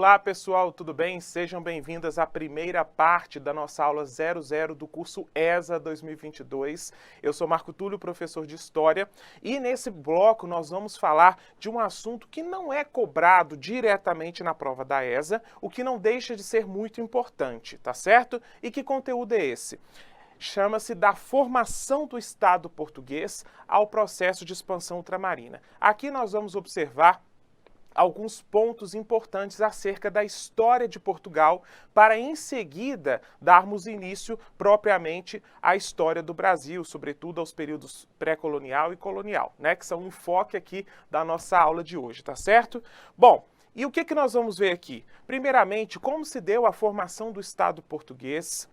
Olá pessoal, tudo bem? Sejam bem-vindas à primeira parte da nossa aula 00 do curso ESA 2022. Eu sou Marco Túlio, professor de História, e nesse bloco nós vamos falar de um assunto que não é cobrado diretamente na prova da ESA, o que não deixa de ser muito importante, tá certo? E que conteúdo é esse? Chama-se da formação do Estado português ao processo de expansão ultramarina. Aqui nós vamos observar alguns pontos importantes acerca da história de Portugal, para em seguida darmos início propriamente à história do Brasil, sobretudo aos períodos pré-colonial e colonial, né, que são o enfoque aqui da nossa aula de hoje, tá certo? Bom, e o que nós vamos ver aqui? Primeiramente, como se deu a formação do Estado português.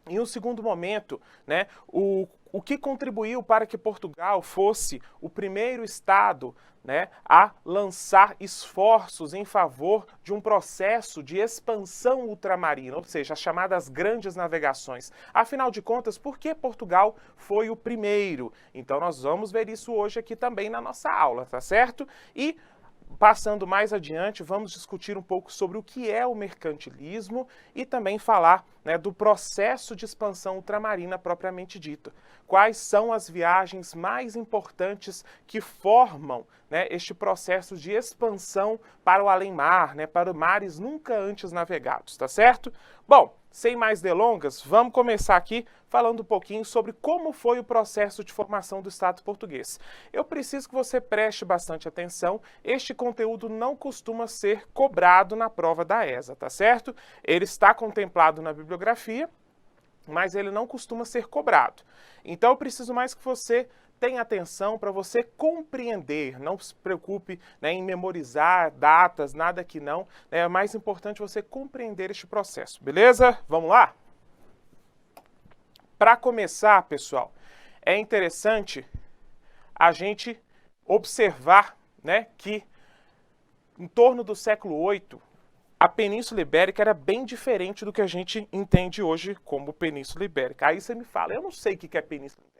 Em um segundo momento, né, o que contribuiu para que Portugal fosse o primeiro Estado, né, a lançar esforços em favor de um processo de expansão ultramarina, ou seja, as chamadas grandes navegações. Afinal de contas, por que Portugal foi o primeiro? Então nós vamos ver isso hoje aqui também na nossa aula, tá certo? E passando mais adiante, vamos discutir um pouco sobre o que é o mercantilismo e também falar, né, do processo de expansão ultramarina propriamente dito. Quais são as viagens mais importantes que formam, né, este processo de expansão para o além-mar, né, para mares nunca antes navegados, tá certo? Bom, sem mais delongas, vamos começar aqui falando um pouquinho sobre como foi o processo de formação do Estado português. Eu preciso que você preste bastante atenção, este conteúdo não costuma ser cobrado na prova da ESA, tá certo? Ele está contemplado na bibliografia, mas ele não costuma ser cobrado. Então eu preciso mais que você tenha atenção para você compreender, não se preocupe, né, em memorizar datas, nada que não, né, é mais importante você compreender este processo, beleza? Vamos lá? Para começar, pessoal, é interessante a gente observar, né, que em torno do século VIII, a Península Ibérica era bem diferente do que a gente entende hoje como Península Ibérica. Aí você me fala, eu não sei o que é Península Ibérica.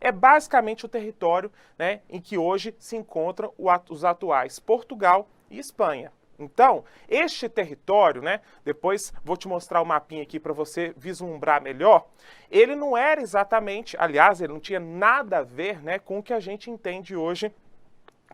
É basicamente o território, né, em que hoje se encontram os atuais Portugal e Espanha. Então, este território, né, depois vou te mostrar o mapinha aqui para você vislumbrar melhor, ele não era exatamente, aliás, ele não tinha nada a ver, né, com o que a gente entende hoje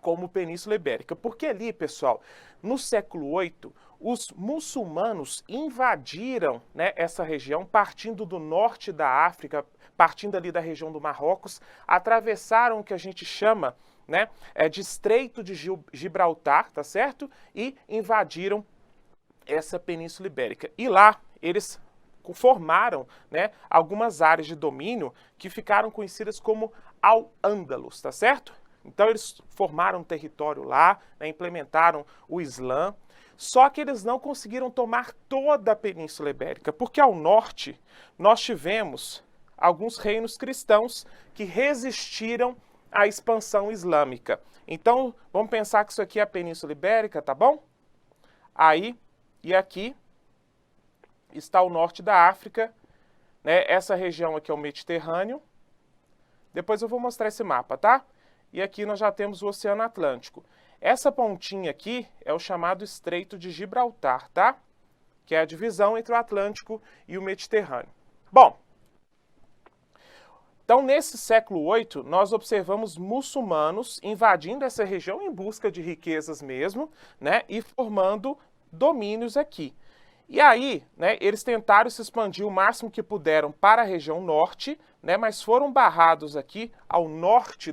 como Península Ibérica. Porque ali, pessoal, no século VIII, os muçulmanos invadiram, né, essa região, partindo do norte da África, partindo ali da região do Marrocos, atravessaram o que a gente chama, né, de Estreito de Gibraltar, tá certo? E invadiram essa Península Ibérica. E lá eles formaram, né, algumas áreas de domínio que ficaram conhecidas como Al-Ândalus, tá certo? Então eles formaram um território lá, né, implementaram o Islã, só que eles não conseguiram tomar toda a Península Ibérica, porque ao norte nós tivemos alguns reinos cristãos que resistiram à expansão islâmica. Então vamos pensar que isso aqui é a Península Ibérica, tá bom? Aí e aqui está o norte da África, né? Essa região aqui é o Mediterrâneo. Depois eu vou mostrar esse mapa, tá? E aqui nós já temos o Oceano Atlântico. Essa pontinha aqui é o chamado Estreito de Gibraltar, tá? Que é a divisão entre o Atlântico e o Mediterrâneo. Bom, então nesse século VIII nós observamos muçulmanos invadindo essa região em busca de riquezas mesmo, né? E formando domínios aqui. E aí, né, eles tentaram se expandir o máximo que puderam para a região norte, né? Mas foram barrados aqui ao norte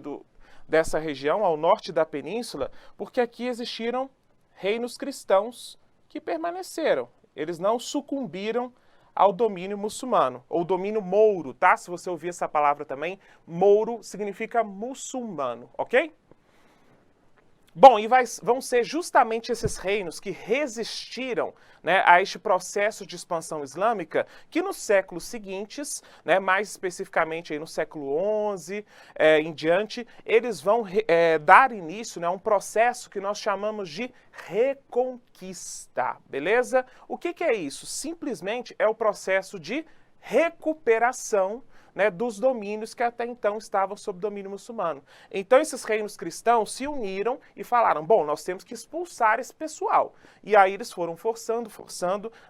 dessa região, ao norte da península, porque aqui existiram reinos cristãos que permaneceram. Eles não sucumbiram ao domínio muçulmano, ou domínio mouro, tá? Se você ouvir essa palavra também, mouro significa muçulmano, ok? Bom, e vão ser justamente esses reinos que resistiram, né, a este processo de expansão islâmica que nos séculos seguintes, né, mais especificamente aí no século XI em diante, eles vão dar início, né, a um processo que nós chamamos de reconquista, beleza? O que é isso? Simplesmente é o processo de recuperação né, dos domínios que até então estavam sob domínio muçulmano. Então esses reinos cristãos se uniram e falaram, bom, nós temos que expulsar esse pessoal. E aí eles foram forçando,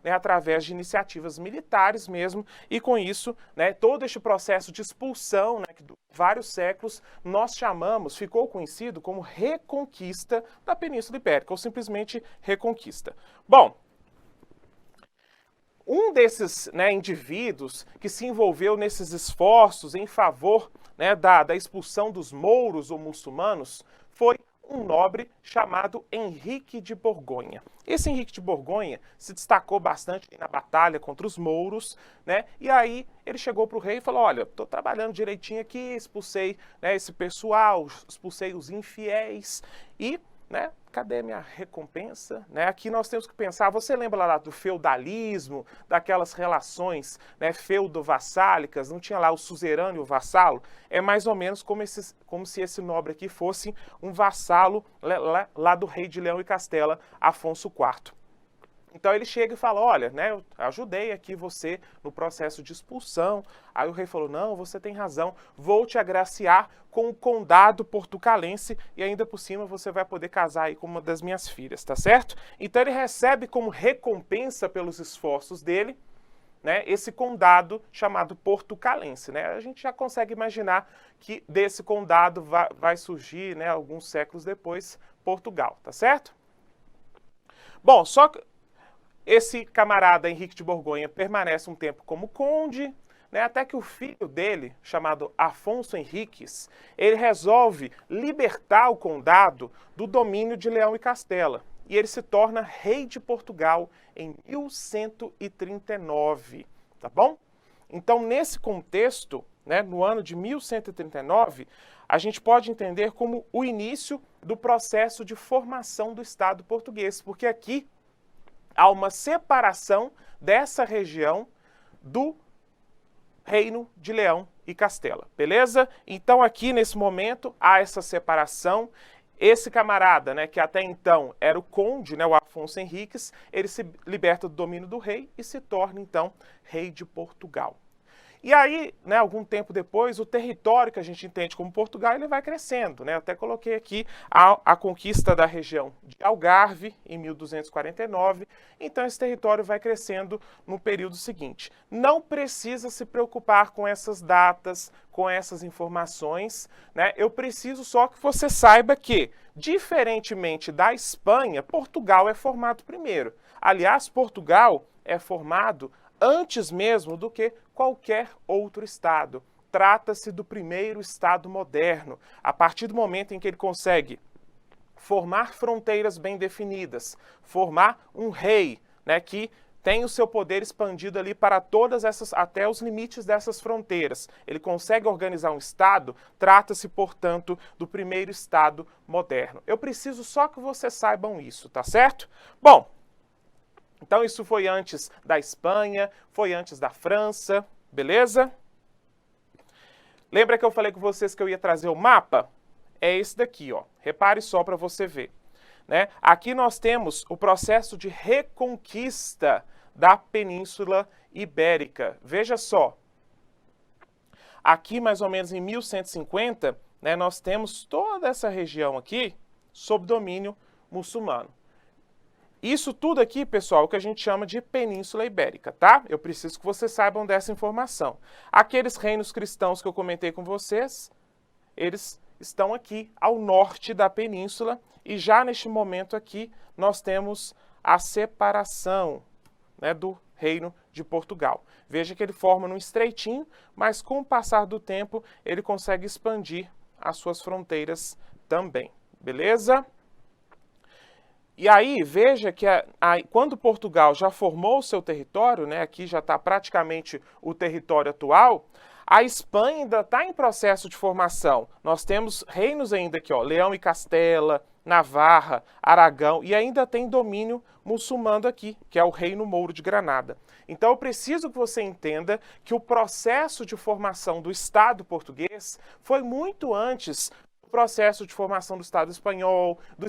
né, através de iniciativas militares mesmo, e com isso, né, todo este processo de expulsão, né, que vários séculos, nós chamamos, ficou conhecido como Reconquista da Península Ibérica, ou simplesmente Reconquista. Bom, um desses, né, indivíduos que se envolveu nesses esforços em favor, né, da expulsão dos mouros ou muçulmanos foi um nobre chamado Henrique de Borgonha. Esse Henrique de Borgonha se destacou bastante na batalha contra os mouros, né? E aí ele chegou para o rei e falou, olha, estou trabalhando direitinho aqui, expulsei, né, esse pessoal, expulsei os infiéis e, né, cadê a minha recompensa? Né? Aqui nós temos que pensar, você lembra lá do feudalismo, daquelas relações, né, feudo-vassálicas, não tinha lá o suzerano e o vassalo? É mais ou menos como se esse nobre aqui fosse um vassalo lá do rei de Leão e Castela, Afonso IV. Então ele chega e fala, olha, né, eu ajudei aqui você no processo de expulsão. Aí o rei falou, não, você tem razão, vou te agraciar com o condado portucalense e ainda por cima você vai poder casar aí com uma das minhas filhas, tá certo? Então ele recebe como recompensa pelos esforços dele, né, esse condado chamado portucalense, né? A gente já consegue imaginar que desse condado vai surgir, né, alguns séculos depois, Portugal, tá certo? Bom, só que esse camarada Henrique de Borgonha permanece um tempo como conde, né, até que o filho dele, chamado Afonso Henriques, ele resolve libertar o condado do domínio de Leão e Castela. E ele se torna rei de Portugal em 1139, tá bom? Então, nesse contexto, né, no ano de 1139, a gente pode entender como o início do processo de formação do Estado português, porque aqui há uma separação dessa região do Reino de Leão e Castela, beleza? Então aqui nesse momento há essa separação. Esse camarada, né, que até então era o conde, né, o Afonso Henriques, ele se liberta do domínio do rei e se torna então rei de Portugal. E aí, né, algum tempo depois, o território que a gente entende como Portugal, ele vai crescendo, né? Eu até coloquei aqui a conquista da região de Algarve, em 1249. Então, esse território vai crescendo no período seguinte. Não precisa se preocupar com essas datas, com essas informações, né? Eu preciso só que você saiba que, diferentemente da Espanha, Portugal é formado primeiro. Aliás, Portugal é formado antes mesmo do que qualquer outro estado. Trata-se do primeiro estado moderno, a partir do momento em que ele consegue formar fronteiras bem definidas, formar um rei, né, que tem o seu poder expandido ali para todas essas, até os limites dessas fronteiras. Ele consegue organizar um estado, trata-se, portanto, do primeiro estado moderno. Eu preciso só que vocês saibam isso, tá certo? Bom, então isso foi antes da Espanha, foi antes da França, beleza? Lembra que eu falei com vocês que eu ia trazer o mapa? É esse daqui, ó. Repare só para você ver, né? Aqui nós temos o processo de reconquista da Península Ibérica. Veja só. Aqui, mais ou menos em 1150, né, nós temos toda essa região aqui sob domínio muçulmano. Isso tudo aqui, pessoal, é o que a gente chama de Península Ibérica, tá? Eu preciso que vocês saibam dessa informação. Aqueles reinos cristãos que eu comentei com vocês, eles estão aqui ao norte da península e já neste momento aqui nós temos a separação, né, do Reino de Portugal. Veja que ele forma num estreitinho, mas com o passar do tempo ele consegue expandir as suas fronteiras também, beleza? E aí, veja que quando Portugal já formou o seu território, né, aqui já está praticamente o território atual, a Espanha ainda está em processo de formação. Nós temos reinos ainda aqui, ó, Leão e Castela, Navarra, Aragão, e ainda tem domínio muçulmano aqui, que é o Reino Mouro de Granada. Então eu preciso que você entenda que o processo de formação do Estado português foi muito antes do processo de formação do Estado espanhol, do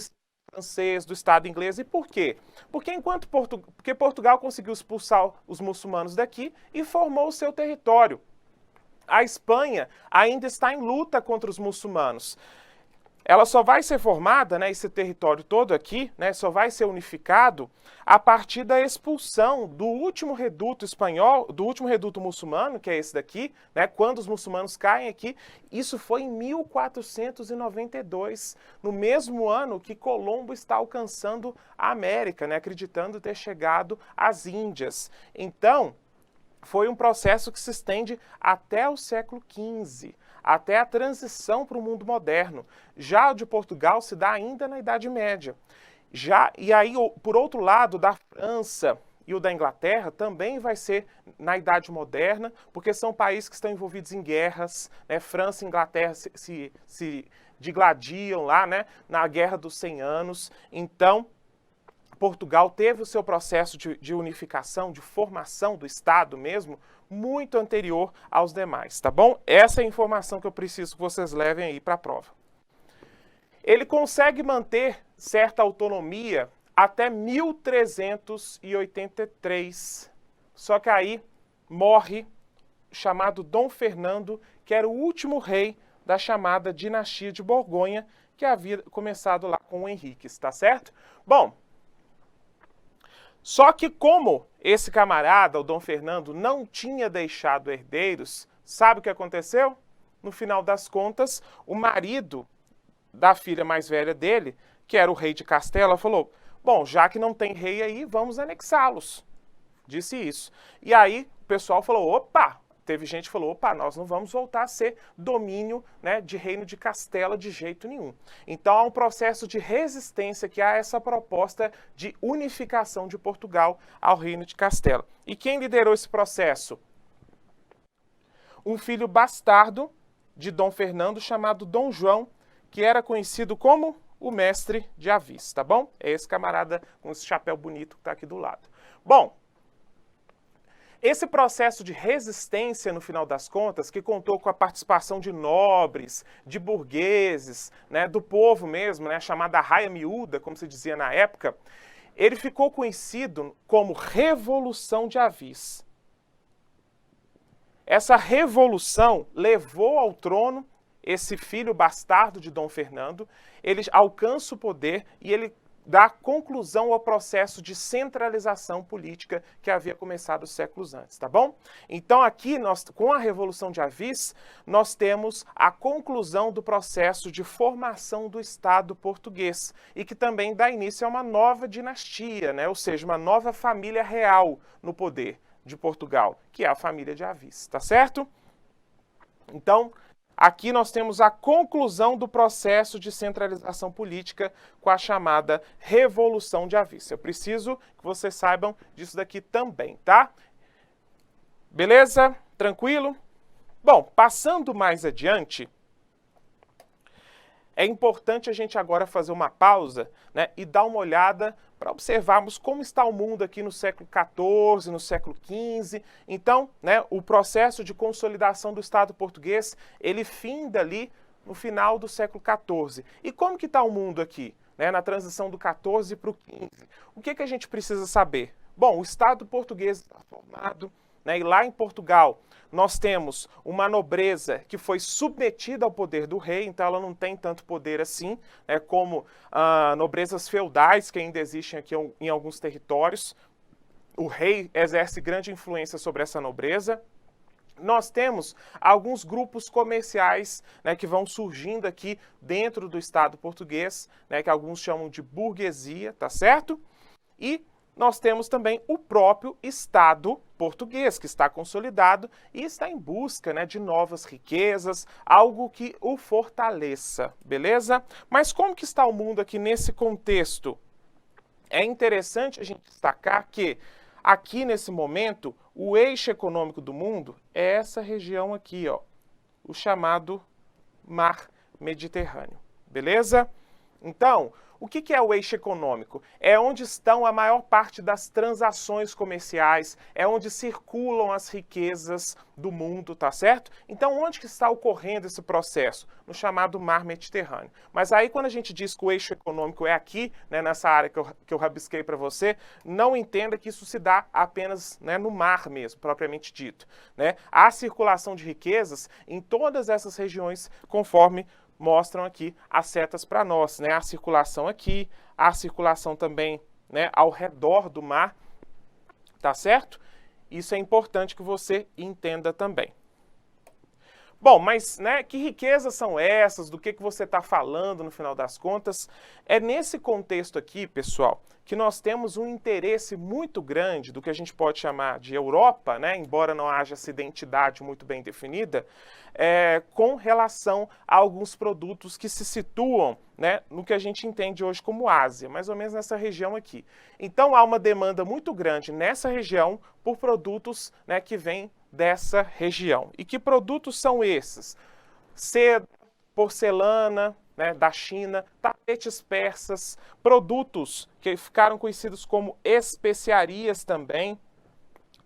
francês, do Estado inglês. E por quê? Porque Portugal conseguiu expulsar os muçulmanos daqui e formou o seu território. A Espanha ainda está em luta contra os muçulmanos. Ela só vai ser formada, né, esse território todo aqui, né, só vai ser unificado a partir da expulsão do último reduto espanhol, do último reduto muçulmano, que é esse daqui, né, quando os muçulmanos caem aqui. Isso foi em 1492, no mesmo ano que Colombo está alcançando a América, né, acreditando ter chegado às Índias. Então, foi um processo que se estende até o século XV, até a transição para o mundo moderno. Já o de Portugal se dá ainda na Idade Média. E aí, por outro lado, da França e o da Inglaterra também vai ser na Idade Moderna, porque são países que estão envolvidos em guerras, né? França e Inglaterra se digladiam lá, né, na Guerra dos 100 Anos. Então, Portugal teve o seu processo de unificação, de formação do Estado mesmo, muito anterior aos demais, tá bom? Essa é a informação que eu preciso que vocês levem aí para a prova. Ele consegue manter certa autonomia até 1383, só que aí morre o chamado Dom Fernando, que era o último rei da chamada dinastia de Borgonha, que havia começado lá com o Henrique, tá certo? Bom, só que como esse camarada, o Dom Fernando, não tinha deixado herdeiros, sabe o que aconteceu? No final das contas, o marido da filha mais velha dele, que era o rei de Castela, falou, bom, já que não tem rei aí, vamos anexá-los. Disse isso. E aí o pessoal falou, opa, teve gente que falou, opa, nós não vamos voltar a ser domínio, né, de reino de Castela de jeito nenhum. Então há um processo de resistência que há essa proposta de unificação de Portugal ao reino de Castela. E quem liderou esse processo? Um filho bastardo de Dom Fernando chamado Dom João, que era conhecido como o mestre de Avis, tá bom? É esse camarada com esse chapéu bonito que está aqui do lado. Bom, esse processo de resistência, no final das contas, que contou com a participação de nobres, de burgueses, né, do povo mesmo, né, chamada raia miúda, como se dizia na época, ele ficou conhecido como Revolução de Avis. Essa revolução levou ao trono esse filho bastardo de Dom Fernando, ele alcança o poder e ele dá conclusão ao processo de centralização política que havia começado séculos antes, tá bom? Então aqui, com a Revolução de Avis, nós temos a conclusão do processo de formação do Estado português e que também dá início a uma nova dinastia, né? Ou seja, uma nova família real no poder de Portugal, que é a família de Avis, tá certo? Então, aqui nós temos a conclusão do processo de centralização política com a chamada Revolução de Avis. Eu preciso que vocês saibam disso daqui também, tá? Beleza? Tranquilo? Bom, passando mais adiante, é importante a gente agora fazer uma pausa, né, e dar uma olhada para observarmos como está o mundo aqui no século XIV, no século XV. Então, né, o processo de consolidação do Estado português, ele finda ali no final do século XIV. E como que está o mundo aqui, né, na transição do XIV para o XV? O que a gente precisa saber? Bom, o Estado português está formado, né, e lá em Portugal nós temos uma nobreza que foi submetida ao poder do rei, então ela não tem tanto poder assim, né, como nobrezas feudais que ainda existem aqui em alguns territórios. O rei exerce grande influência sobre essa nobreza. Nós temos alguns grupos comerciais, né, que vão surgindo aqui dentro do Estado português, né, que alguns chamam de burguesia, tá certo? E nós temos também o próprio Estado português, que está consolidado e está em busca, né, de novas riquezas, algo que o fortaleça, beleza? Mas como que está o mundo aqui nesse contexto? É interessante a gente destacar que aqui nesse momento, o eixo econômico do mundo é essa região aqui, ó, o chamado Mar Mediterrâneo, beleza? Então, O que é o eixo econômico? É onde estão a maior parte das transações comerciais, é onde circulam as riquezas do mundo, tá certo? Então, onde que está ocorrendo esse processo? No chamado Mar Mediterrâneo. Mas aí, quando a gente diz que o eixo econômico é aqui, né, nessa área que eu rabisquei para você, não entenda que isso se dá apenas, né, no mar mesmo, propriamente dito, né? Há circulação de riquezas em todas essas regiões, conforme mostram aqui as setas para nós, né? A circulação aqui, a circulação também, né, ao redor do mar, tá certo? Isso é importante que você entenda também. Bom, mas, né, que riquezas são essas? Do que você está falando no final das contas? É nesse contexto aqui, pessoal, que nós temos um interesse muito grande do que a gente pode chamar de Europa, né, embora não haja essa identidade muito bem definida, com relação a alguns produtos que se situam, né, no que a gente entende hoje como Ásia, mais ou menos nessa região aqui. Então há uma demanda muito grande nessa região por produtos, né, que vêm dessa região. E que produtos são esses? Seda, porcelana, né, da China, tapetes persas, produtos que ficaram conhecidos como especiarias também,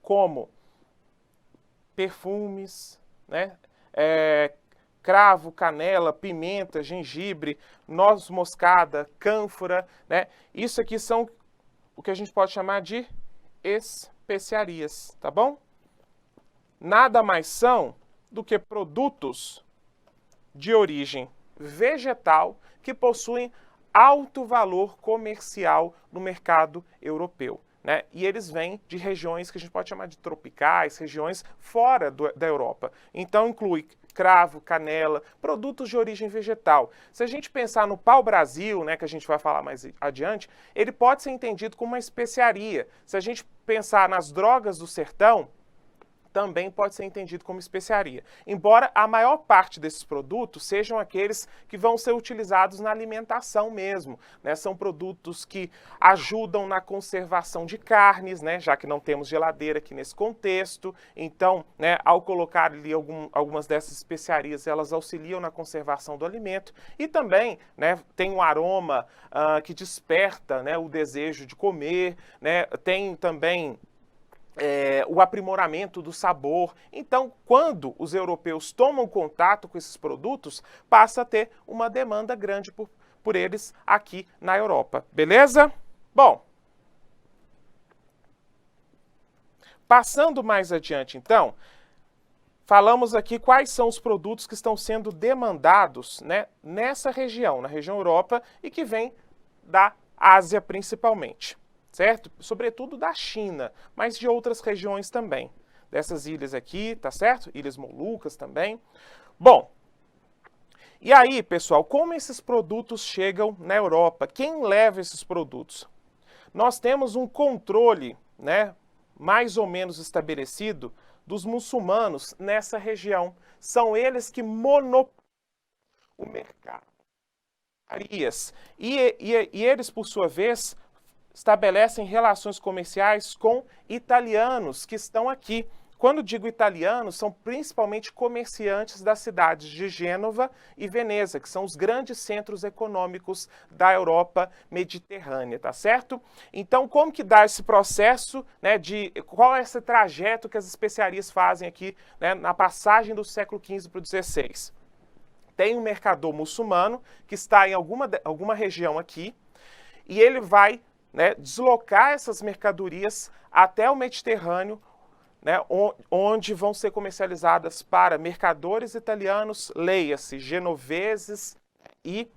como perfumes, né, cravo, canela, pimenta, gengibre, noz moscada, cânfora, né? Isso aqui são o que a gente pode chamar de especiarias, tá bom? Nada mais são do que produtos de origem vegetal que possuem alto valor comercial no mercado europeu, né? E eles vêm de regiões que a gente pode chamar de tropicais, regiões fora da Europa. Então inclui cravo, canela, produtos de origem vegetal. Se a gente pensar no pau-brasil, né, que a gente vai falar mais adiante, ele pode ser entendido como uma especiaria. Se a gente pensar nas drogas do sertão, também pode ser entendido como especiaria. Embora a maior parte desses produtos sejam aqueles que vão ser utilizados na alimentação mesmo, né? São produtos que ajudam na conservação de carnes, né? Já que não temos geladeira aqui nesse contexto. Então, né, ao colocar ali algumas dessas especiarias, elas auxiliam na conservação do alimento. E também, né, tem um aroma que desperta, né, o desejo de comer, né? Tem também o aprimoramento do sabor. Então, quando os europeus tomam contato com esses produtos, passa a ter uma demanda grande por eles aqui na Europa. Beleza? Bom, passando mais adiante, então, falamos aqui quais são os produtos que estão sendo demandados, né, nessa região, na região Europa, e que vem da Ásia principalmente. Certo? Sobretudo da China, mas de outras regiões também. Dessas ilhas aqui, tá certo? Ilhas Molucas também. Bom, e aí, pessoal, como esses produtos chegam na Europa? Quem leva esses produtos? Nós temos um controle, né, mais ou menos estabelecido dos muçulmanos nessa região. São eles que monopolizam o mercado. E eles, por sua vez, estabelecem relações comerciais com italianos que estão aqui. Quando digo italianos, são principalmente comerciantes das cidades de Gênova e Veneza, que são os grandes centros econômicos da Europa mediterrânea, tá certo? Então, como que dá esse processo, né, qual é esse trajeto que as especiarias fazem aqui, né, na passagem do século XV para o XVI? Tem um mercador muçulmano que está em alguma região aqui e ele vai, né, deslocar essas mercadorias até o Mediterrâneo, né, onde vão ser comercializadas para mercadores italianos, leia-se, genoveses e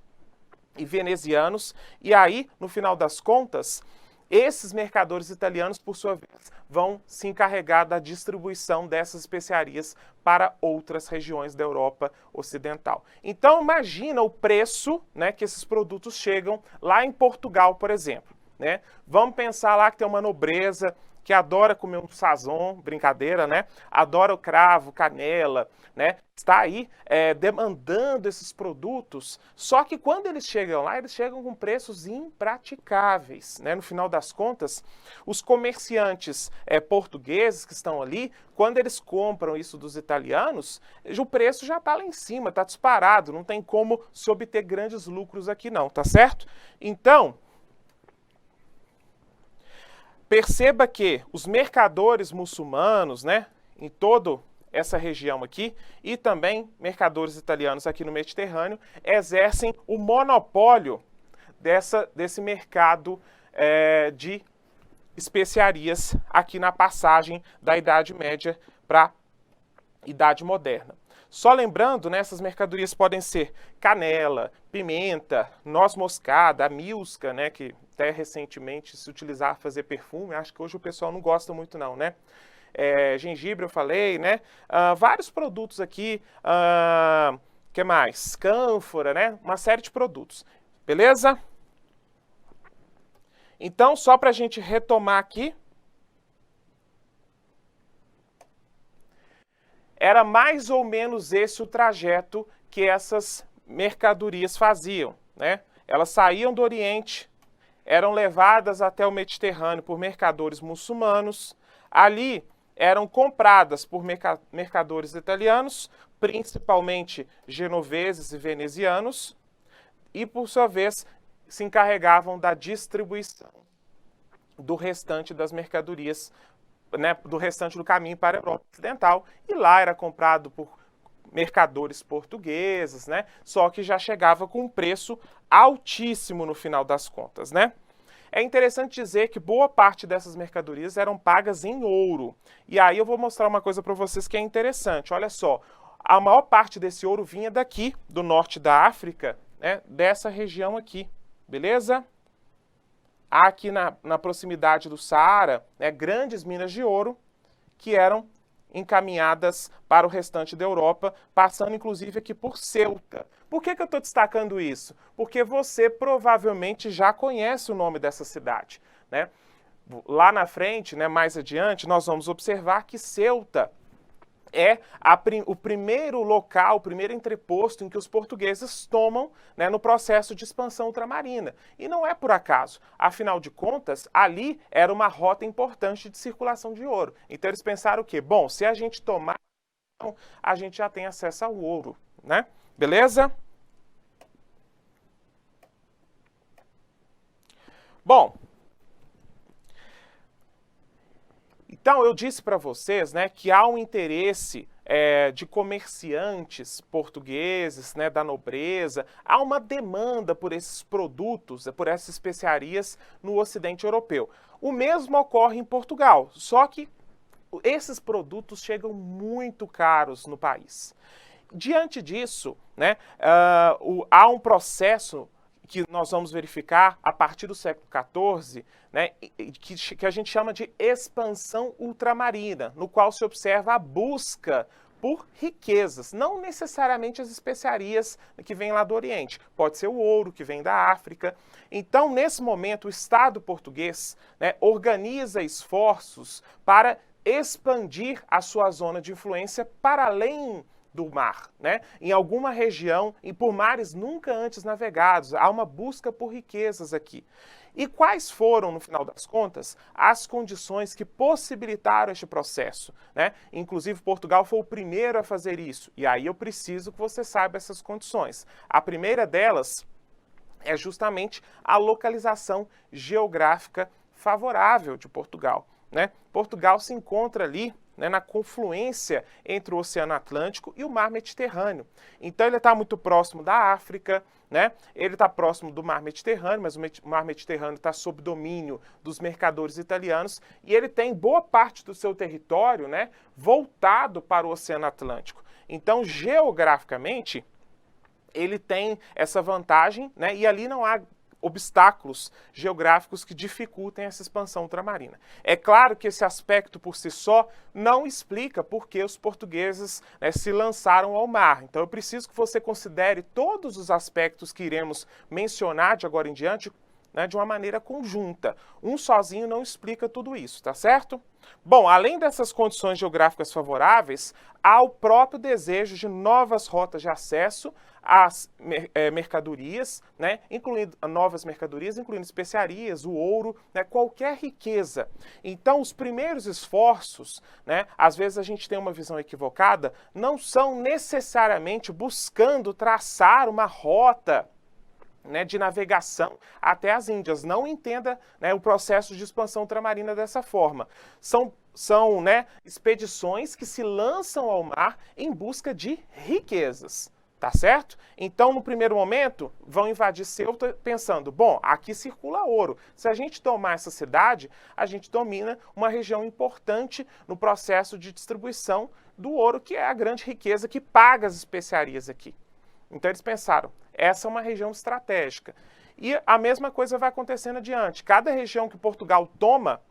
venezianos. E aí, no final das contas, esses mercadores italianos, por sua vez, vão se encarregar da distribuição dessas especiarias para outras regiões da Europa Ocidental. Então, imagina o preço, né, que esses produtos chegam lá em Portugal, por exemplo. Né? Vamos pensar lá que tem uma nobreza que adora comer um sazon, brincadeira, né? Adora o cravo, canela, né? Está aí demandando esses produtos, só que quando eles chegam lá, eles chegam com preços impraticáveis, né? No final das contas, os comerciantes portugueses que estão ali, quando eles compram isso dos italianos, o preço já está lá em cima, está disparado, não tem como se obter grandes lucros aqui não, tá certo? Então, perceba que os mercadores muçulmanos, né, em toda essa região aqui, e também mercadores italianos aqui no Mediterrâneo, exercem o monopólio desse mercado de especiarias aqui na passagem da Idade Média para a Idade Moderna. Só lembrando, né, essas mercadorias podem ser canela, pimenta, noz moscada, a milska, né, que até recentemente se utilizava para fazer perfume, acho que hoje o pessoal não gosta muito não, né? Gengibre eu falei, né? Vários produtos aqui, que mais? Cânfora, né? Uma série de produtos, beleza? Então, só para a gente retomar aqui, era mais ou menos esse o trajeto que essas mercadorias faziam, né? Elas saíam do Oriente, eram levadas até o Mediterrâneo por mercadores muçulmanos, ali eram compradas por mercadores italianos, principalmente genoveses e venezianos, e por sua vez se encarregavam da distribuição do restante das mercadorias, né, do restante do caminho para a Europa Ocidental, e lá era comprado por mercadores portugueses, né, só que já chegava com um preço altíssimo no final das contas, né? É interessante dizer que boa parte dessas mercadorias eram pagas em ouro. E aí eu vou mostrar uma coisa para vocês que é interessante. Olha só, a maior parte desse ouro vinha daqui, do norte da África, né, dessa região aqui, beleza? Aqui na proximidade do Saara, né, grandes minas de ouro que eram encaminhadas para o restante da Europa, passando inclusive aqui por Ceuta. Por que eu estou destacando isso? Porque você provavelmente já conhece o nome dessa cidade, né? Lá na frente, né, mais adiante, nós vamos observar que Ceuta é o primeiro local, o primeiro entreposto em que os portugueses tomam, né, no processo de expansão ultramarina. E não é por acaso. Afinal de contas, ali era uma rota importante de circulação de ouro. Então eles pensaram o quê? Bom, se a gente tomar, a gente já tem acesso ao ouro, né? Beleza? Bom, então eu disse para vocês, né, que há um interesse de comerciantes portugueses, né, da nobreza, há uma demanda por esses produtos, por essas especiarias no Ocidente Europeu. O mesmo ocorre em Portugal, só que esses produtos chegam muito caros no país. Diante disso, né, há um processo que nós vamos verificar a partir do século XIV, né, que a gente chama de expansão ultramarina, no qual se observa a busca por riquezas, não necessariamente as especiarias que vêm lá do Oriente, pode ser o ouro que vem da África. Então, nesse momento, o Estado português, né, organiza esforços para expandir a sua zona de influência para além do mar, né? Em alguma região e por mares nunca antes navegados. Há uma busca por riquezas aqui. E quais foram, no final das contas, as condições que possibilitaram este processo, né? Inclusive, Portugal foi o primeiro a fazer isso. E aí eu preciso que você saiba essas condições. A primeira delas é justamente a localização geográfica favorável de Portugal, né? Portugal se encontra ali, né, na confluência entre o Oceano Atlântico e o Mar Mediterrâneo. Então ele está muito próximo da África, né? Ele está próximo do Mar Mediterrâneo, mas o Mar Mediterrâneo está sob domínio dos mercadores italianos e ele tem boa parte do seu território, né, voltado para o Oceano Atlântico. Então, geograficamente, ele tem essa vantagem, né, e ali não há obstáculos geográficos que dificultem essa expansão ultramarina. É claro que esse aspecto por si só não explica por que os portugueses, né, se lançaram ao mar. Então eu preciso que você considere todos os aspectos que iremos mencionar de agora em diante né, de uma maneira conjunta. Um sozinho não explica tudo isso, tá certo? Bom, além dessas condições geográficas favoráveis, há o próprio desejo de novas rotas de acesso às mercadorias, né, incluindo novas mercadorias, incluindo especiarias, o ouro, né, qualquer riqueza. Então, os primeiros esforços, né, às vezes a gente tem uma visão equivocada, não são necessariamente buscando traçar uma rota, né, de navegação até as Índias. Não entenda, né, o processo de expansão ultramarina dessa forma. São né, expedições que se lançam ao mar em busca de riquezas. Tá certo? Então, no primeiro momento, vão invadir Ceuta pensando, bom, aqui circula ouro. Se a gente tomar essa cidade, a gente domina uma região importante no processo de distribuição do ouro, que é a grande riqueza que paga as especiarias aqui. Então, eles pensaram, essa é uma região estratégica. E a mesma coisa vai acontecendo adiante. Cada região que Portugal toma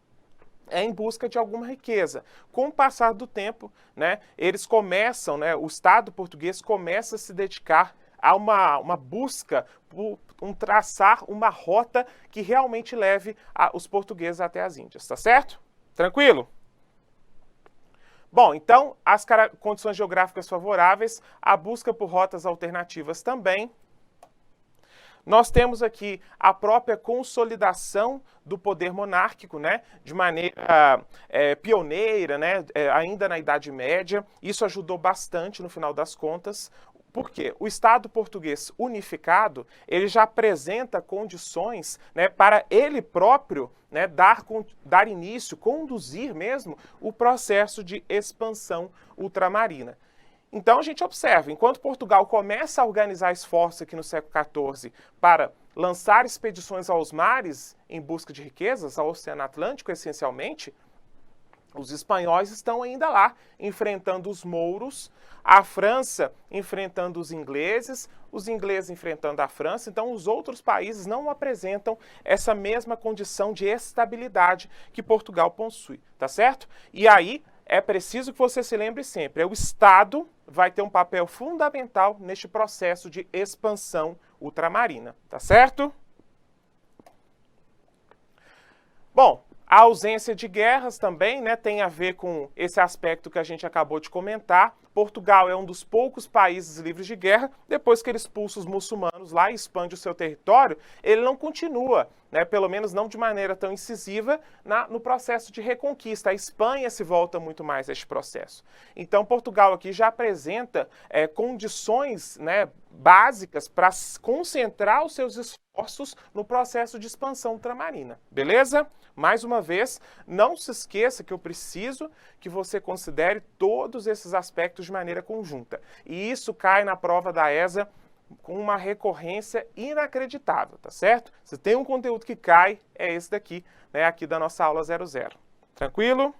é em busca de alguma riqueza. Com o passar do tempo, né, eles começam, né, o Estado português começa a se dedicar a uma busca por traçar uma rota que realmente leve os portugueses até as Índias, tá certo? Tranquilo? Bom, então, as condições geográficas favoráveis, a busca por rotas alternativas também. Nós temos aqui a própria consolidação do poder monárquico, né, de maneira pioneira, né, ainda na Idade Média. Isso ajudou bastante no final das contas. Por quê? O Estado português unificado, ele já apresenta condições, né, para ele próprio, né, dar início, conduzir mesmo o processo de expansão ultramarina. Então a gente observa, enquanto Portugal começa a organizar esforços aqui no século XIV para lançar expedições aos mares em busca de riquezas, ao Oceano Atlântico essencialmente, os espanhóis estão ainda lá, enfrentando os mouros, a França enfrentando os ingleses enfrentando a França. Então os outros países não apresentam essa mesma condição de estabilidade que Portugal possui, tá certo? E aí é preciso que você se lembre sempre, o Estado vai ter um papel fundamental neste processo de expansão ultramarina, tá certo? Bom, a ausência de guerras também, né, tem a ver com esse aspecto que a gente acabou de comentar. Portugal é um dos poucos países livres de guerra. Depois que ele expulsa os muçulmanos lá e expande o seu território, ele não continua, né, pelo menos não de maneira tão incisiva, no processo de reconquista. A Espanha se volta muito mais a este processo. Então, Portugal aqui já apresenta condições, né, básicas para concentrar os seus esforços no processo de expansão ultramarina. Beleza? Mais uma vez, não se esqueça que eu preciso que você considere todos esses aspectos de maneira conjunta. E isso cai na prova da ESA com uma recorrência inacreditável, tá certo? Se tem um conteúdo que cai, é esse daqui, né, aqui da nossa aula 00. Tranquilo?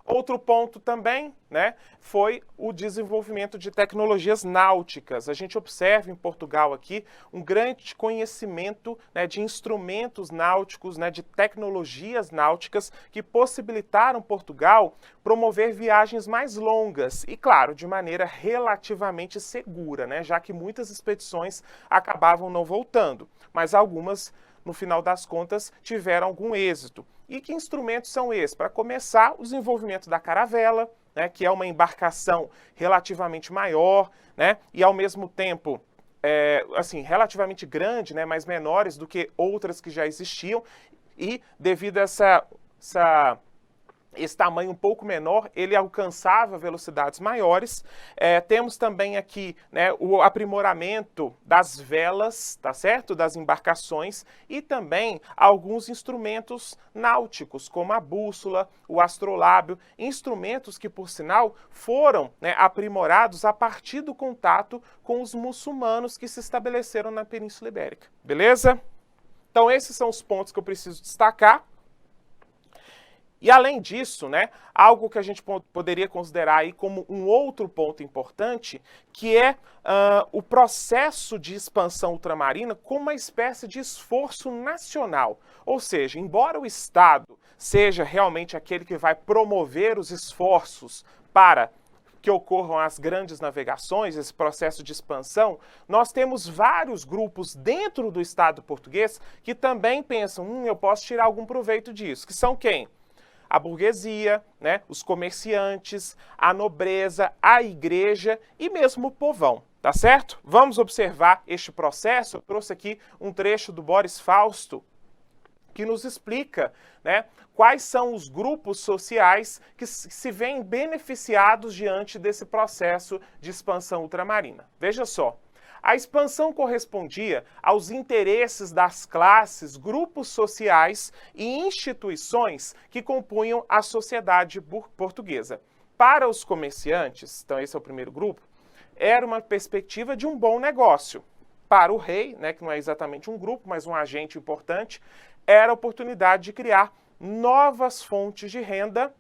Outro ponto também, né, foi o desenvolvimento de tecnologias náuticas. A gente observa em Portugal aqui um grande conhecimento, né, de instrumentos náuticos, né, de tecnologias náuticas que possibilitaram Portugal promover viagens mais longas e, claro, de maneira relativamente segura, né, já que muitas expedições acabavam não voltando, mas algumas, no final das contas, tiveram algum êxito. E que instrumentos são esses? Para começar, o desenvolvimento da caravela, né, que é uma embarcação relativamente maior, né, e ao mesmo tempo, assim, relativamente grande, né, mas menores do que outras que já existiam, e devido a esse tamanho um pouco menor, ele alcançava velocidades maiores. Temos também aqui, né, o aprimoramento das velas, tá certo? Das embarcações e também alguns instrumentos náuticos, como a bússola, o astrolábio, instrumentos que, por sinal, foram, né, aprimorados a partir do contato com os muçulmanos que se estabeleceram na Península Ibérica. Beleza? Então, esses são os pontos que eu preciso destacar. E além disso, né, algo que a gente poderia considerar aí como um outro ponto importante, que é o processo de expansão ultramarina como uma espécie de esforço nacional. Ou seja, embora o Estado seja realmente aquele que vai promover os esforços para que ocorram as grandes navegações, esse processo de expansão, nós temos vários grupos dentro do Estado português que também pensam, eu posso tirar algum proveito disso, que são quem? A burguesia, né, os comerciantes, a nobreza, a igreja e mesmo o povão, tá certo? Vamos observar este processo. Eu trouxe aqui um trecho do Boris Fausto, que nos explica, né, quais são os grupos sociais que se veem beneficiados diante desse processo de expansão ultramarina. Veja só, a expansão correspondia aos interesses das classes, grupos sociais e instituições que compunham a sociedade portuguesa. Para os comerciantes, então esse é o primeiro grupo, era uma perspectiva de um bom negócio. Para o rei, né, que não é exatamente um grupo, mas um agente importante, era a oportunidade de criar novas fontes de renda,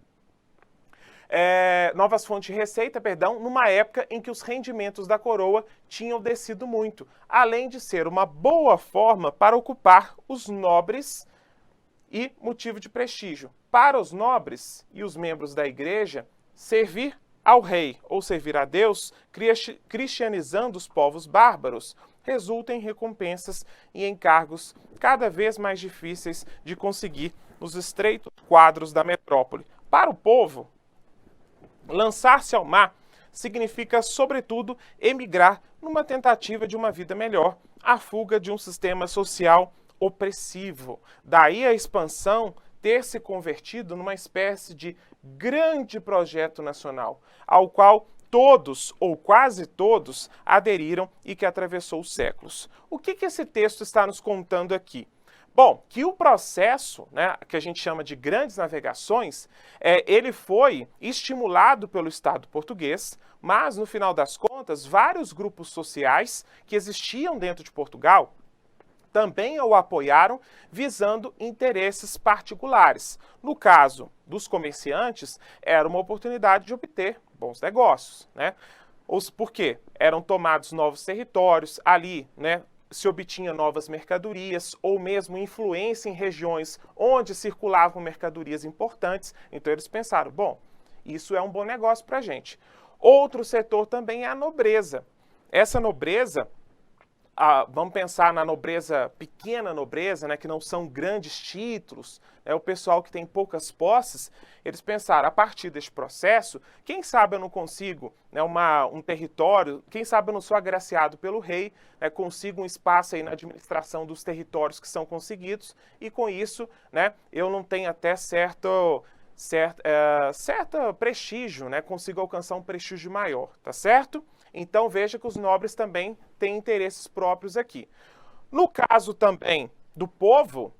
novas fontes de receita, numa época em que os rendimentos da coroa tinham descido muito, além de ser uma boa forma para ocupar os nobres e motivo de prestígio. Para os nobres e os membros da igreja, servir ao rei ou servir a Deus, cristianizando os povos bárbaros, resulta em recompensas e encargos cada vez mais difíceis de conseguir nos estreitos quadros da metrópole. Para o povo, lançar-se ao mar significa, sobretudo, emigrar numa tentativa de uma vida melhor, a fuga de um sistema social opressivo. Daí a expansão ter se convertido numa espécie de grande projeto nacional, ao qual todos, ou quase todos, aderiram e que atravessou os séculos. O que esse texto está nos contando aqui? Bom, que o processo, né, que a gente chama de grandes navegações, ele foi estimulado pelo Estado português, mas, no final das contas, vários grupos sociais que existiam dentro de Portugal também o apoiaram, visando interesses particulares. No caso dos comerciantes, era uma oportunidade de obter bons negócios, né? Por quê? Eram tomados novos territórios, ali, né, se obtinha novas mercadorias ou mesmo influência em regiões onde circulavam mercadorias importantes. Então eles pensaram, bom, isso é um bom negócio para a gente. Outro setor também é a nobreza. Essa nobreza, vamos pensar na nobreza, pequena nobreza, né, que não são grandes títulos, o pessoal que tem poucas posses, eles pensaram, a partir deste processo, quem sabe eu não consigo, né, um território, quem sabe eu não sou agraciado pelo rei, né, consigo um espaço aí na administração dos territórios que são conseguidos, e com isso, né, eu não tenho até certo prestígio, né, consigo alcançar um prestígio maior, tá certo? Então veja que os nobres também têm interesses próprios aqui. No caso também do povo,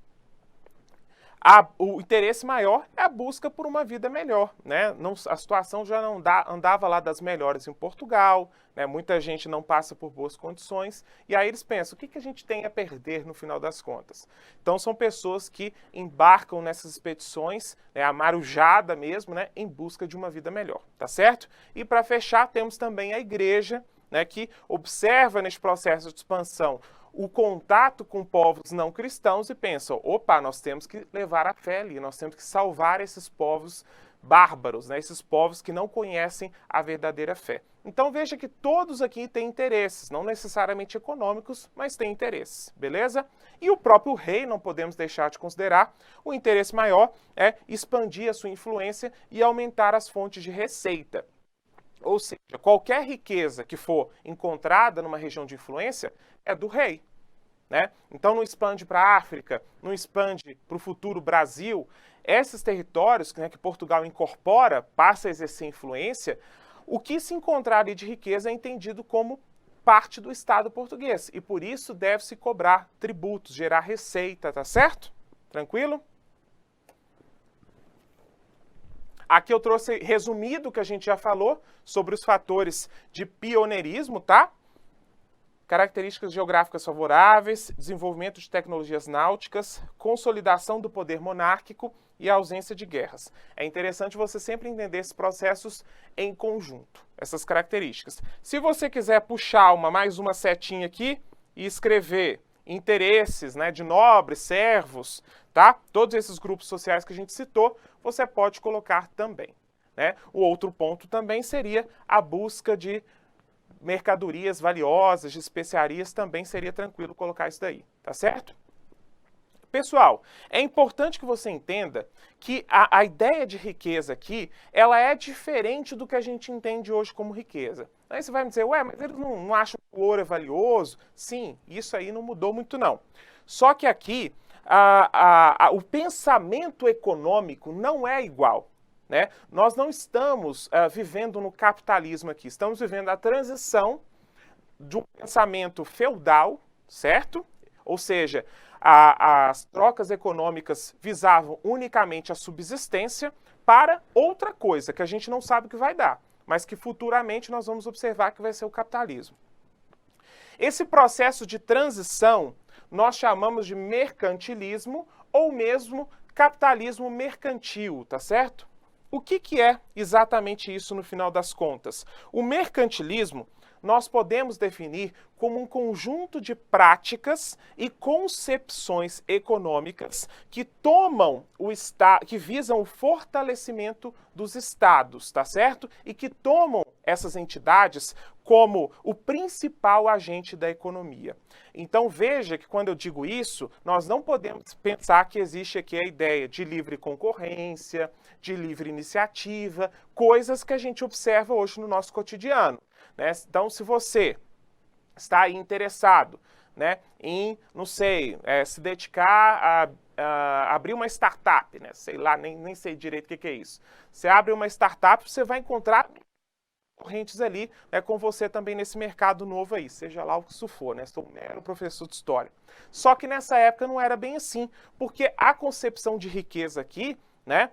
o interesse maior é a busca por uma vida melhor, né? A situação já não andava lá das melhores em Portugal, né? Muita gente não passa por boas condições, e aí eles pensam, o que a gente tem a perder no final das contas? Então são pessoas que embarcam nessas expedições, né, a marujada mesmo, né, em busca de uma vida melhor, tá certo? E para fechar, temos também a igreja, né, que observa neste processo de expansão o contato com povos não cristãos e pensam, opa, nós temos que levar a fé ali, nós temos que salvar esses povos bárbaros, né, esses povos que não conhecem a verdadeira fé. Então veja que todos aqui têm interesses, não necessariamente econômicos, mas têm interesses, beleza? E o próprio rei, não podemos deixar de considerar, o interesse maior é expandir a sua influência e aumentar as fontes de receita. Ou seja, qualquer riqueza que for encontrada numa região de influência é do rei, né? Então não expande para a África, não expande para o futuro Brasil. Esses territórios, né, que Portugal incorpora, passa a exercer influência, o que se encontrar ali de riqueza é entendido como parte do Estado português. E por isso deve-se cobrar tributos, gerar receita, tá certo? Tranquilo? Aqui eu trouxe resumido o que a gente já falou sobre os fatores de pioneirismo, tá? Características geográficas favoráveis, desenvolvimento de tecnologias náuticas, consolidação do poder monárquico e a ausência de guerras. É interessante você sempre entender esses processos em conjunto, essas características. Se você quiser puxar mais uma setinha aqui e escrever interesses, né, de nobres, servos, tá? Todos esses grupos sociais que a gente citou, você pode colocar também. né? O outro ponto também seria a busca de mercadorias valiosas, de especiarias, também seria tranquilo colocar isso daí, tá certo? Pessoal, é importante que você entenda que a ideia de riqueza aqui, ela é diferente do que a gente entende hoje como riqueza. Aí você vai me dizer, ué, mas eles não acham que o ouro é valioso? Sim, isso aí não mudou muito não. Só que aqui, o pensamento econômico não é igual. Né? Nós não estamos vivendo no capitalismo aqui, estamos vivendo a transição de um pensamento feudal, certo? Ou seja, as trocas econômicas visavam unicamente a subsistência para outra coisa que a gente não sabe o que vai dar, mas que futuramente nós vamos observar que vai ser o capitalismo. Esse processo de transição nós chamamos de mercantilismo ou mesmo capitalismo mercantil, tá certo? O que é exatamente isso no final das contas? O mercantilismo nós podemos definir como um conjunto de práticas e concepções econômicas que que visam o fortalecimento dos estados, tá certo? E que tomam essas entidades como o principal agente da economia. Então veja que quando eu digo isso, nós não podemos pensar que existe aqui a ideia de livre concorrência, de livre iniciativa, coisas que a gente observa hoje no nosso cotidiano. Né? Então, se você está aí interessado, né, em, não sei, se dedicar a abrir uma startup, né? Sei lá, nem sei direito o que é isso. Você abre uma startup, você vai encontrar concorrentes ali, né, com você também nesse mercado novo aí, seja lá o que isso for, né? Sou um mero professor de história. Só que nessa época não era bem assim, porque a concepção de riqueza aqui, né,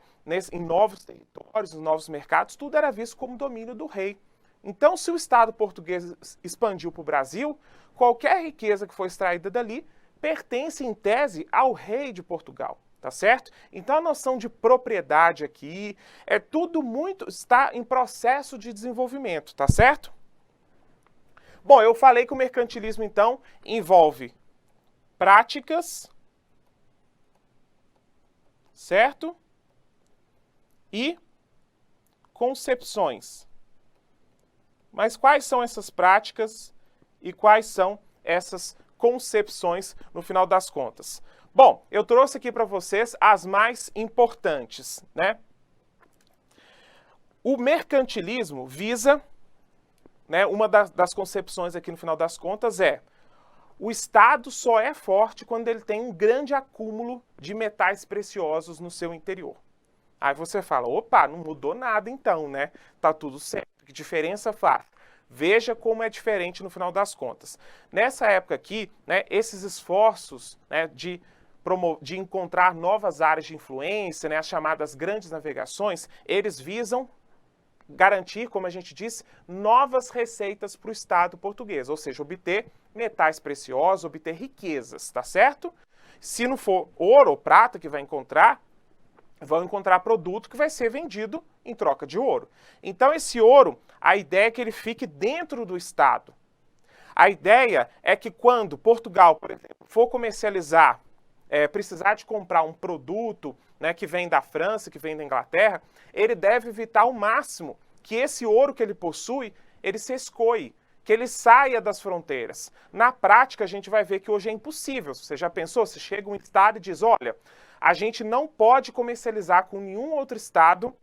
em novos territórios, em novos mercados, tudo era visto como domínio do rei. Então, se o Estado português expandiu para o Brasil, qualquer riqueza que for extraída dali pertence, em tese, ao rei de Portugal, tá certo? Então, a noção de propriedade aqui é tudo está em processo de desenvolvimento, tá certo? Bom, eu falei que o mercantilismo, então, envolve práticas, certo? E concepções. Mas quais são essas práticas e quais são essas concepções no final das contas? Bom, eu trouxe aqui para vocês as mais importantes, né? O mercantilismo visa, né, uma das concepções aqui no final das contas o Estado só é forte quando ele tem um grande acúmulo de metais preciosos no seu interior. Aí você fala, opa, não mudou nada então, né? Tá tudo certo. Que diferença faz? Veja como é diferente no final das contas. Nessa época aqui, né, esses esforços, né, de encontrar novas áreas de influência, né, as chamadas grandes navegações, eles visam garantir, como a gente disse, novas receitas para o Estado português, ou seja, obter metais preciosos, obter riquezas, tá certo? Se não for ouro ou prata que vai encontrar, vão encontrar produto que vai ser vendido em troca de ouro. Então esse ouro, a ideia é que ele fique dentro do Estado. A ideia é que quando Portugal, por exemplo, for comercializar, precisar de comprar um produto, né, que vem da França, que vem da Inglaterra, ele deve evitar ao máximo que esse ouro que ele possui, ele se escoe, que ele saia das fronteiras. Na prática, a gente vai ver que hoje é impossível. Você já pensou? Se chega um Estado e diz, olha, a gente não pode comercializar com nenhum outro Estado,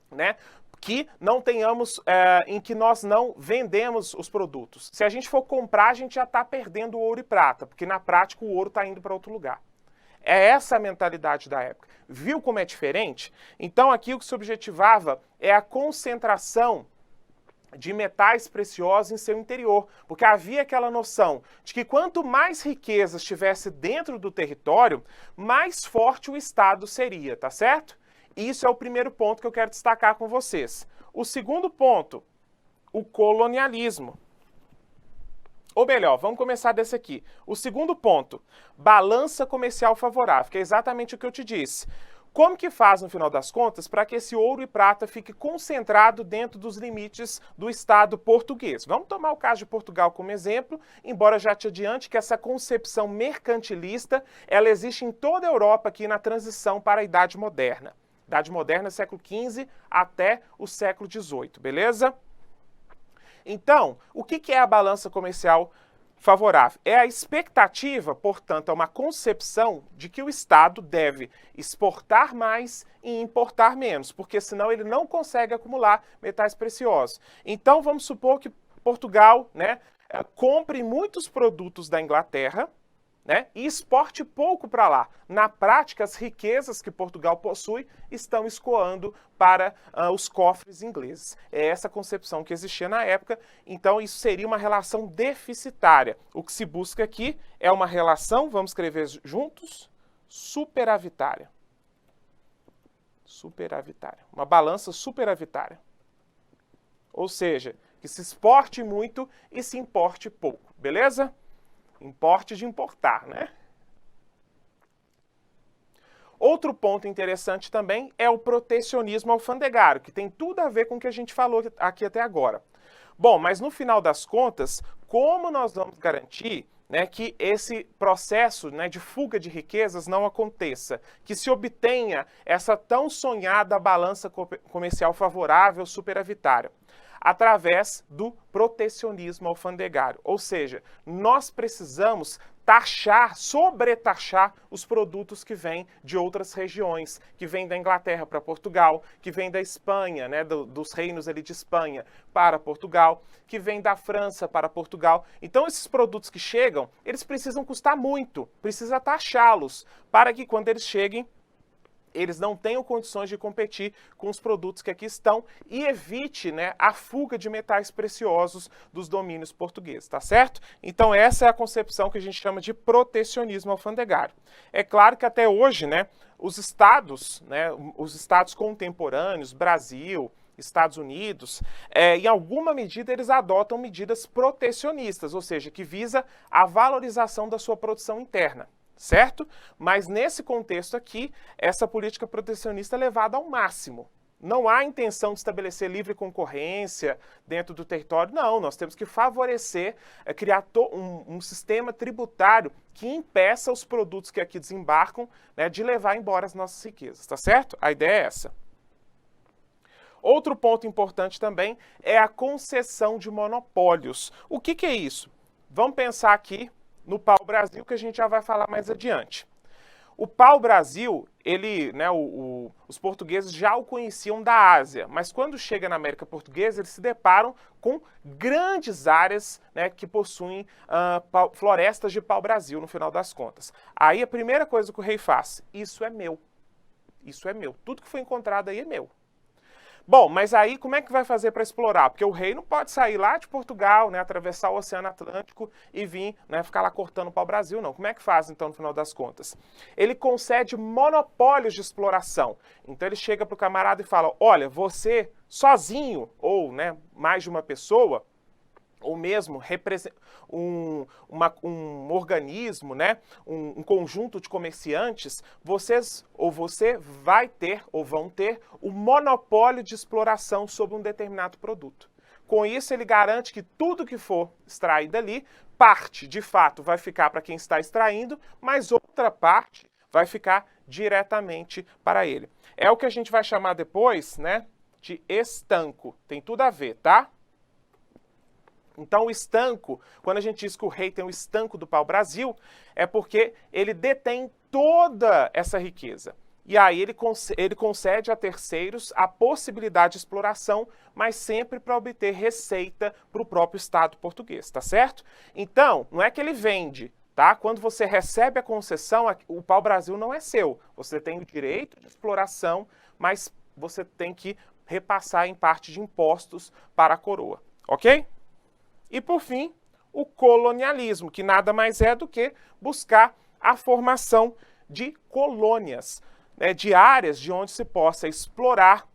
né, que não tenhamos, em que nós não vendemos os produtos. Se a gente for comprar, a gente já está perdendo ouro e prata, porque na prática o ouro está indo para outro lugar. É essa a mentalidade da época. Viu como é diferente? Então aqui o que se objetivava é a concentração de metais preciosos em seu interior, porque havia aquela noção de que quanto mais riqueza estivesse dentro do território, mais forte o Estado seria, tá certo? Isso é o primeiro ponto que eu quero destacar com vocês. O segundo ponto, o colonialismo. Ou melhor, vamos começar desse aqui. O segundo ponto, balança comercial favorável, que é exatamente o que eu te disse. Como que faz, no final das contas, para que esse ouro e prata fique concentrado dentro dos limites do Estado português? Vamos tomar o caso de Portugal como exemplo, embora já te adiante que essa concepção mercantilista, ela existe em toda a Europa aqui na transição para a Idade Moderna. Idade Moderna, século XV até o século XVIII, beleza? Então, o que é a balança comercial favorável? É a expectativa, portanto, é uma concepção de que o Estado deve exportar mais e importar menos, porque senão ele não consegue acumular metais preciosos. Então, vamos supor que Portugal, né, compre muitos produtos da Inglaterra, né, e exporte pouco para lá. Na prática, as riquezas que Portugal possui estão escoando para os cofres ingleses. É essa concepção que existia na época, então isso seria uma relação deficitária. O que se busca aqui é uma relação, vamos escrever juntos, superavitária. Superavitária. Uma balança superavitária. Ou seja, que se exporte muito e se importe pouco, beleza? Importe de importar, né? Outro ponto interessante também é o protecionismo alfandegário, que tem tudo a ver com o que a gente falou aqui até agora. Bom, mas no final das contas, como nós vamos garantir, né, que esse processo, né, de fuga de riquezas não aconteça, que se obtenha essa tão sonhada balança comercial favorável superavitária? Através do protecionismo alfandegário. Ou seja, nós precisamos taxar, sobretaxar os produtos que vêm de outras regiões, que vêm da Inglaterra para Portugal, que vêm da Espanha, né, dos reinos ali de Espanha para Portugal, que vêm da França para Portugal. Então esses produtos que chegam, eles precisam custar muito, precisa taxá-los, para que quando eles cheguem, eles não tenham condições de competir com os produtos que aqui estão e evite, né, a fuga de metais preciosos dos domínios portugueses, tá certo? Então essa é a concepção que a gente chama de protecionismo alfandegário. É claro que até hoje, né, os estados contemporâneos, Brasil, Estados Unidos, em alguma medida eles adotam medidas protecionistas, ou seja, que visa a valorização da sua produção interna. Certo? Mas nesse contexto aqui, essa política protecionista é levada ao máximo. Não há intenção de estabelecer livre concorrência dentro do território, não. Nós temos que favorecer, criar um sistema tributário que impeça os produtos que aqui desembarcam, né, de levar embora as nossas riquezas, tá certo? A ideia é essa. Outro ponto importante também é a concessão de monopólios. O que é isso? Vamos pensar aqui no pau-brasil, que a gente já vai falar mais adiante. O pau-brasil, os portugueses já o conheciam da Ásia, mas quando chega na América Portuguesa, eles se deparam com grandes áreas, né, que possuem florestas de pau-brasil, no final das contas. Aí a primeira coisa que o rei faz, isso é meu. Isso é meu. Tudo que foi encontrado aí é meu. Bom, mas aí como é que vai fazer para explorar? Porque o rei não pode sair lá de Portugal, né, atravessar o Oceano Atlântico e vir, né, ficar lá cortando para o Brasil, não. Como é que faz, então, no final das contas? Ele concede monopólios de exploração. Então ele chega para o camarada e fala, olha, você sozinho, ou, né, mais de uma pessoa, ou mesmo um organismo, né, um conjunto de comerciantes, você vai ter ou vão ter o monopólio de exploração sobre um determinado produto. Com isso, ele garante que tudo que for extraído ali, parte, de fato, vai ficar para quem está extraindo, mas outra parte vai ficar diretamente para ele. É o que a gente vai chamar depois, né, de estanco. Tem tudo a ver, tá? Então o estanco, quando a gente diz que o rei tem o estanco do pau-brasil, é porque ele detém toda essa riqueza. E aí ele concede a terceiros a possibilidade de exploração, mas sempre para obter receita para o próprio Estado português, tá certo? Então, não é que ele vende, tá? Quando você recebe a concessão, o pau-brasil não é seu. Você tem o direito de exploração, mas você tem que repassar em parte de impostos para a coroa, ok? E, por fim, o colonialismo, que nada mais é do que buscar a formação de colônias, né, de áreas de onde se possa explorar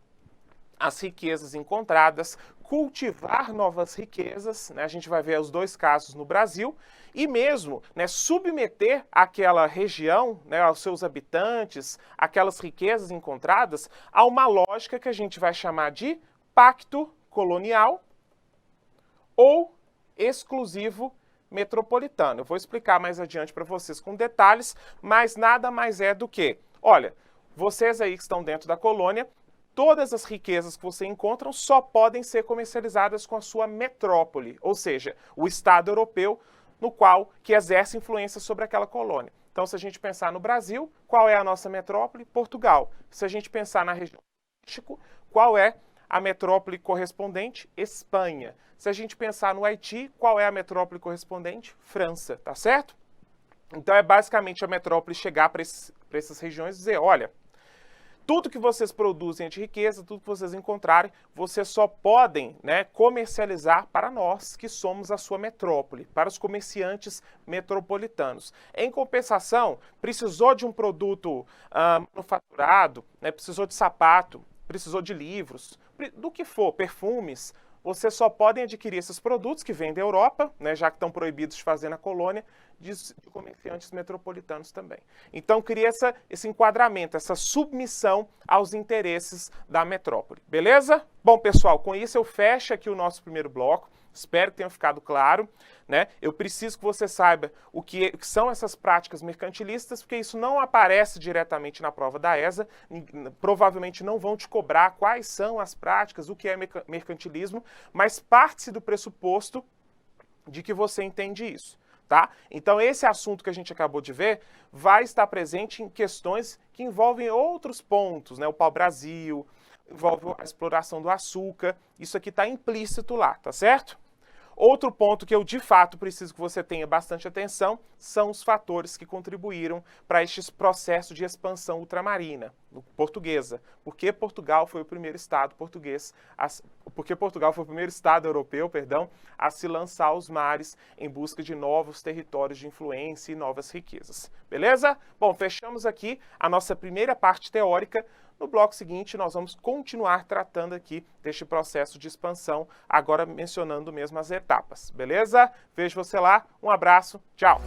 as riquezas encontradas, cultivar novas riquezas, né, a gente vai ver os dois casos no Brasil, e mesmo, né, submeter aquela região, né, aos seus habitantes, aquelas riquezas encontradas, a uma lógica que a gente vai chamar de pacto colonial ou exclusivo metropolitano. Eu vou explicar mais adiante para vocês com detalhes, mas nada mais é do que, olha, vocês aí que estão dentro da colônia, todas as riquezas que você encontra só podem ser comercializadas com a sua metrópole, ou seja, o Estado europeu no qual que exerce influência sobre aquela colônia. Então, se a gente pensar no Brasil, qual é a nossa metrópole? Portugal. Se a gente pensar na região do México, qual é a metrópole correspondente? Espanha. Se a gente pensar no Haiti, qual é a metrópole correspondente? França, tá certo? Então, é basicamente a metrópole chegar para essas regiões e dizer, olha, tudo que vocês produzem de riqueza, tudo que vocês encontrarem, vocês só podem, né, comercializar para nós, que somos a sua metrópole, para os comerciantes metropolitanos. Em compensação, precisou de um produto manufaturado, né, precisou de sapato, precisou de livros, do que for, perfumes, vocês só podem adquirir esses produtos que vêm da Europa, né, já que estão proibidos de fazer na colônia, de comerciantes metropolitanos também. Então, cria esse enquadramento, essa submissão aos interesses da metrópole. Beleza? Bom, pessoal, com isso eu fecho aqui o nosso primeiro bloco. Espero que tenha ficado claro, né? Eu preciso que você saiba o que são essas práticas mercantilistas, porque isso não aparece diretamente na prova da ESA. Provavelmente não vão te cobrar quais são as práticas, o que é mercantilismo, mas parte-se do pressuposto de que você entende isso. Tá? Então, esse assunto que a gente acabou de ver vai estar presente em questões que envolvem outros pontos, né? O pau-brasil, envolve a exploração do açúcar, isso aqui está implícito lá, tá certo? Outro ponto que eu, de fato, preciso que você tenha bastante atenção são os fatores que contribuíram para este processo de expansão ultramarina, portuguesa. Porque Portugal foi o primeiro estado português, porque Portugal foi o primeiro estado europeu, perdão, a se lançar aos mares em busca de novos territórios de influência e novas riquezas. Beleza? Bom, fechamos aqui a nossa primeira parte teórica. No bloco seguinte, nós vamos continuar tratando aqui deste processo de expansão, agora mencionando mesmo as etapas, beleza? Vejo você lá, um abraço, tchau!